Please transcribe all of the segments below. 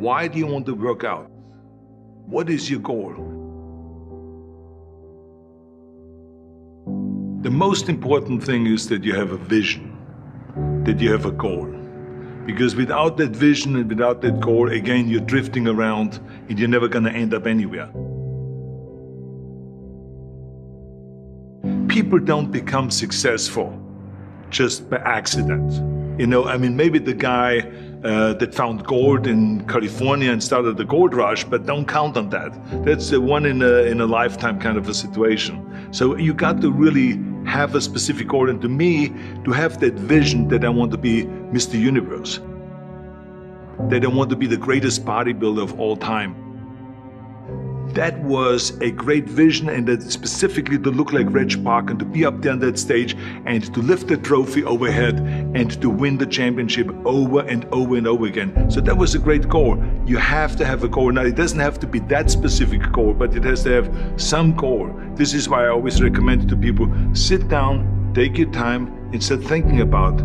Why do you want to work out? What is your goal? The most important thing is that you have a vision, that you have a goal. Because without that vision and without that goal, again, you're drifting around and you're never going to end up anywhere. People don't become successful just by accident. Maybe the guy that found gold in California and started the gold rush, but don't count on that. That's the one in a lifetime kind of a situation. So you got to really have a specific goal, and to me, to have that vision that I want to be Mr. Universe, that I want to be the greatest bodybuilder of all time. That was a great vision, and that specifically to look like Reg Park and to be up there on that stage and to lift the trophy overhead and to win the championship over and over and over again. So that was a great goal. You have to have a goal. Now, it doesn't have to be that specific goal, but it has to have some goal. This is why I always recommend to people, sit down, take your time, and start thinking about,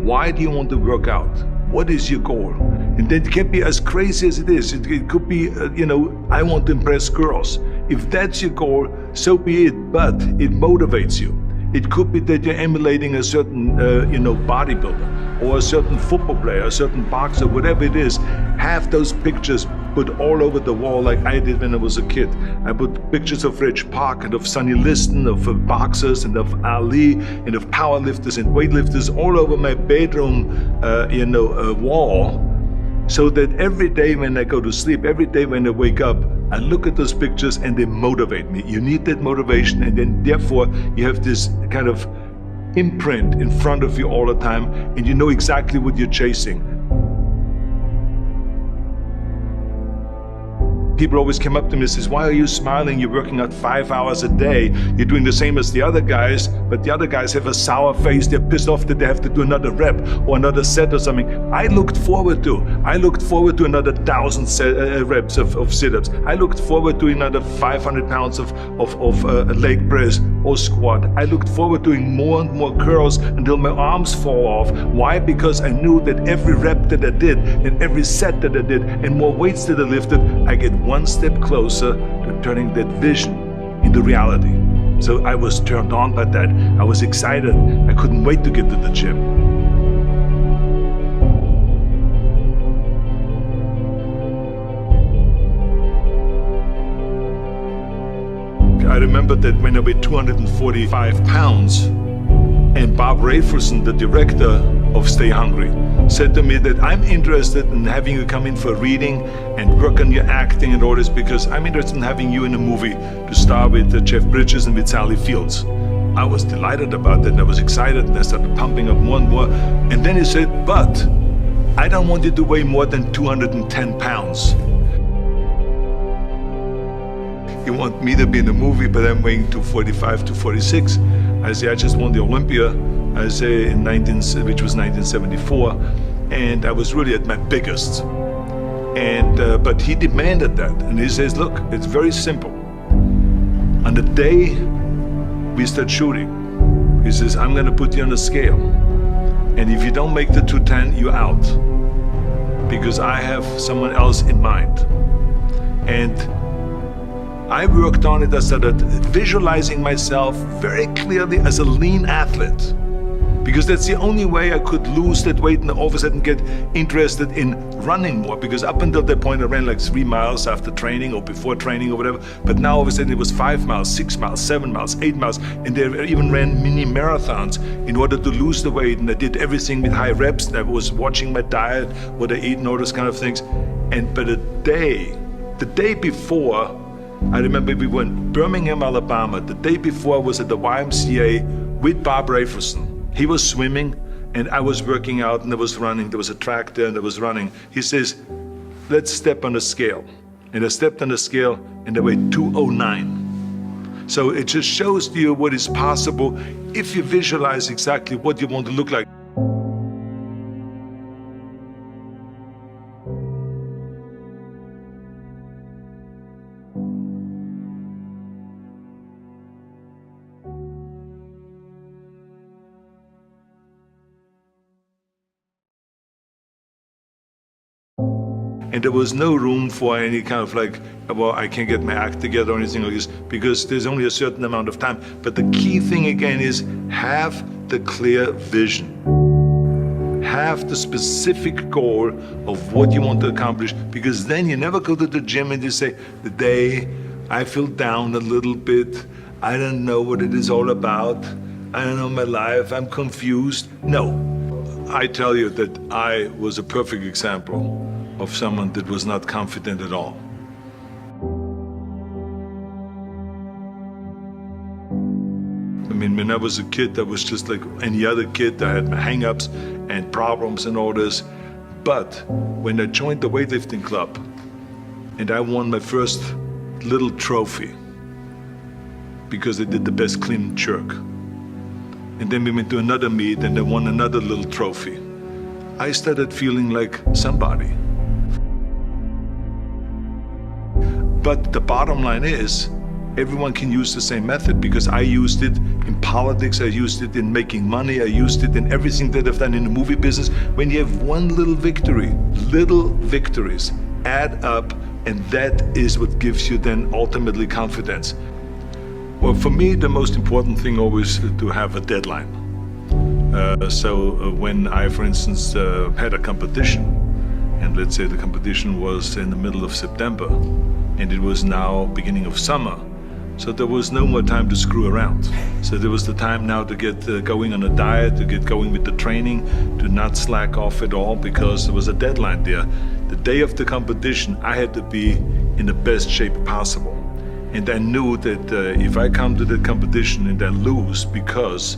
why do you want to work out? What is your goal? And that can be as crazy as it is. It could be, I want to impress girls. If that's your goal, so be it, but it motivates you. It could be that you're emulating a certain, bodybuilder or a certain football player, a certain boxer, whatever it is. Have those pictures put all over the wall like I did when I was a kid. I put pictures of Reg Park and of Sonny Liston, of boxers and of Ali and of powerlifters and weightlifters all over my bedroom, wall. So that every day when I go to sleep, every day when I wake up, I look at those pictures and they motivate me. You need that motivation, and then therefore you have this kind of imprint in front of you all the time, and you know exactly what you're chasing. People always come up to me and says, why are you smiling? You're working out 5 hours a day. You're doing the same as the other guys, but the other guys have a sour face. They're pissed off that they have to do another rep or another set or something. I looked forward to another 1,000 reps of sit-ups. I looked forward to another 500 pounds of leg press or squat. I looked forward to doing more and more curls until my arms fall off. Why? Because I knew that every rep that I did and every set that I did and more weights that I lifted, I get one step closer to turning that vision into reality. So I was turned on by that. I was excited. I couldn't wait to get to the gym. I remember that when I weighed 245 pounds, and Bob Rafelson, the director of Stay Hungry, said to me that I'm interested in having you come in for a reading and work on your acting and all this, because I'm interested in having you in a movie to star with Jeff Bridges and with Sally Fields. I was delighted about that, and I was excited, and I started pumping up more and more. And then he said, but I don't want you to weigh more than 210 pounds. You want me to be in the movie, but I'm weighing 245, 246. I say, I just won the Olympia, I say, which was 1974, and I was really at my biggest. And but he demanded that, and he says, look, it's very simple. On the day we start shooting, he says, I'm gonna put you on a scale, and if you don't make the 210, you're out, because I have someone else in mind. And I worked on it. I started visualizing myself very clearly as a lean athlete, because that's the only way I could lose that weight and all of a sudden get interested in running more, because up until that point I ran like 3 miles after training or before training or whatever, but now all of a sudden it was 5 miles, 6 miles, 7 miles, 8 miles, and they even ran mini marathons in order to lose the weight, and I did everything with high reps, and I was watching my diet, what I eat and all those kind of things. But the day before, I remember we were in Birmingham, Alabama. The day before I was at the YMCA with Bob Rafelson. He was swimming and I was working out and I was running. There was a track there and I was running. He says, let's step on the scale. And I stepped on the scale and I weighed 209. So it just shows to you what is possible if you visualize exactly what you want to look like. And there was no room for any kind of like, well, I can't get my act together or anything like this, because there's only a certain amount of time. But the key thing again is have the clear vision. Have the specific goal of what you want to accomplish, because then you never go to the gym and you say, the day I feel down a little bit, I don't know what it is all about, I don't know my life, I'm confused. No, I tell you that I was a perfect example of someone that was not confident at all. I mean, when I was a kid, I was just like any other kid. I had my hang-ups and problems and all this. But when I joined the weightlifting club and I won my first little trophy because I did the best clean and jerk, and then we went to another meet and I won another little trophy, I started feeling like somebody. But the bottom line is, everyone can use the same method, because I used it in politics, I used it in making money, I used it in everything that I've done in the movie business. When you have one little victory, little victories add up, and that is what gives you then ultimately confidence. Well, for me, the most important thing always is to have a deadline. So when I, for instance, had a competition, and let's say the competition was in the middle of September, and it was now beginning of summer, so there was no more time to screw around. So there was the time now to get going on a diet, to get going with the training, to not slack off at all, because there was a deadline there. The day of the competition, I had to be in the best shape possible. And I knew that if I come to the competition and I lose because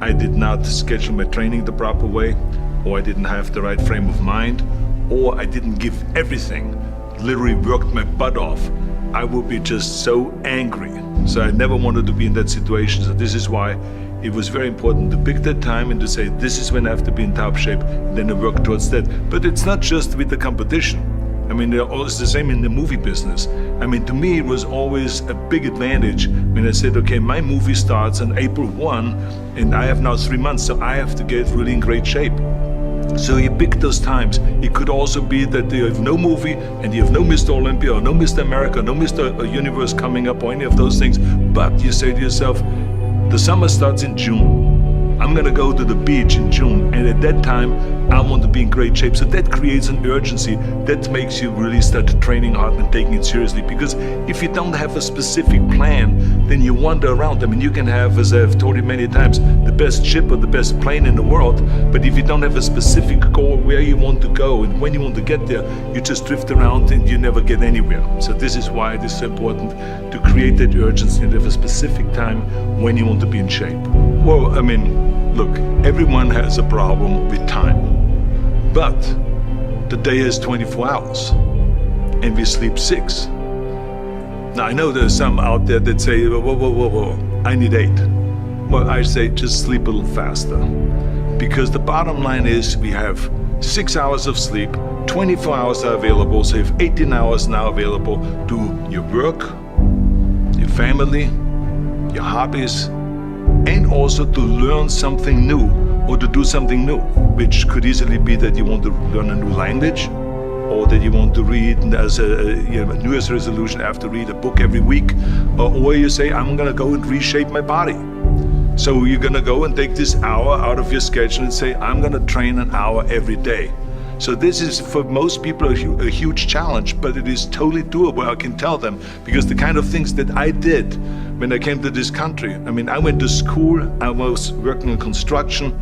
I did not schedule my training the proper way, or I didn't have the right frame of mind, or I didn't give everything, literally worked my butt off, I would be just so angry. So I never wanted to be in that situation. So this is why it was very important to pick that time and to say, this is when I have to be in top shape, and then to work towards that. But it's not just with the competition. I mean, it's the same in the movie business. I mean, to me, it was always a big advantage when I said, okay, my movie starts on April 1, and I have now 3 months, so I have to get really in great shape. So you pick those times. It could also be that you have no movie and you have no Mr. Olympia or no Mr. America, no Mr. Universe coming up or any of those things. But you say to yourself, the summer starts in June. I'm gonna go to the beach in June, and at that time I want to be in great shape. So that creates an urgency that makes you really start training hard and taking it seriously. Because if you don't have a specific plan, then you wander around. I mean, you can have, as I've told you many times, the best ship or the best plane in the world, but if you don't have a specific goal where you want to go and when you want to get there, you just drift around and you never get anywhere. So this is why it is so important to create that urgency and have a specific time when you want to be in shape. Well, I mean, look, everyone has a problem with time, but the day has 24 hours and we sleep 6. Now, I know there's some out there that say, whoa, I need 8. Well, I say just sleep a little faster, because the bottom line is we have 6 hours of sleep, 24 hours are available, so you have 18 hours now available to your work, your family, your hobbies, and also to learn something new or to do something new, which could easily be that you want to learn a new language, or that you want to read as a New Year's resolution, I have to read a book every week, or you say, I'm gonna go and reshape my body. So you're gonna go and take this hour out of your schedule and say, I'm gonna train an hour every day. So this is, for most people, a huge challenge, but it is totally doable, I can tell them, because the kind of things that I did when I came to this country, I mean, I went to school, I was working in construction,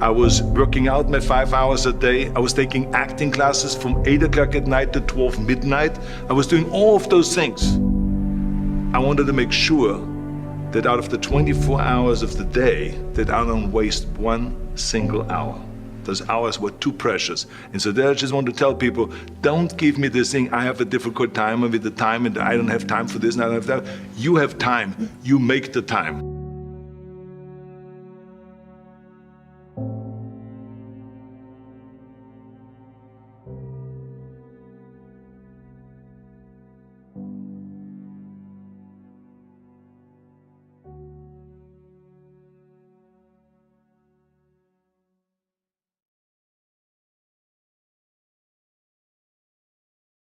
I was working out my 5 hours a day, I was taking acting classes from 8 o'clock at night to 12 midnight, I was doing all of those things. I wanted to make sure that out of the 24 hours of the day, that I don't waste one single hour. Those hours were too precious. And so there I just want to tell people, don't give me this thing, I have a difficult time with the time and I don't have time for this and I don't have that. You have time, you make the time.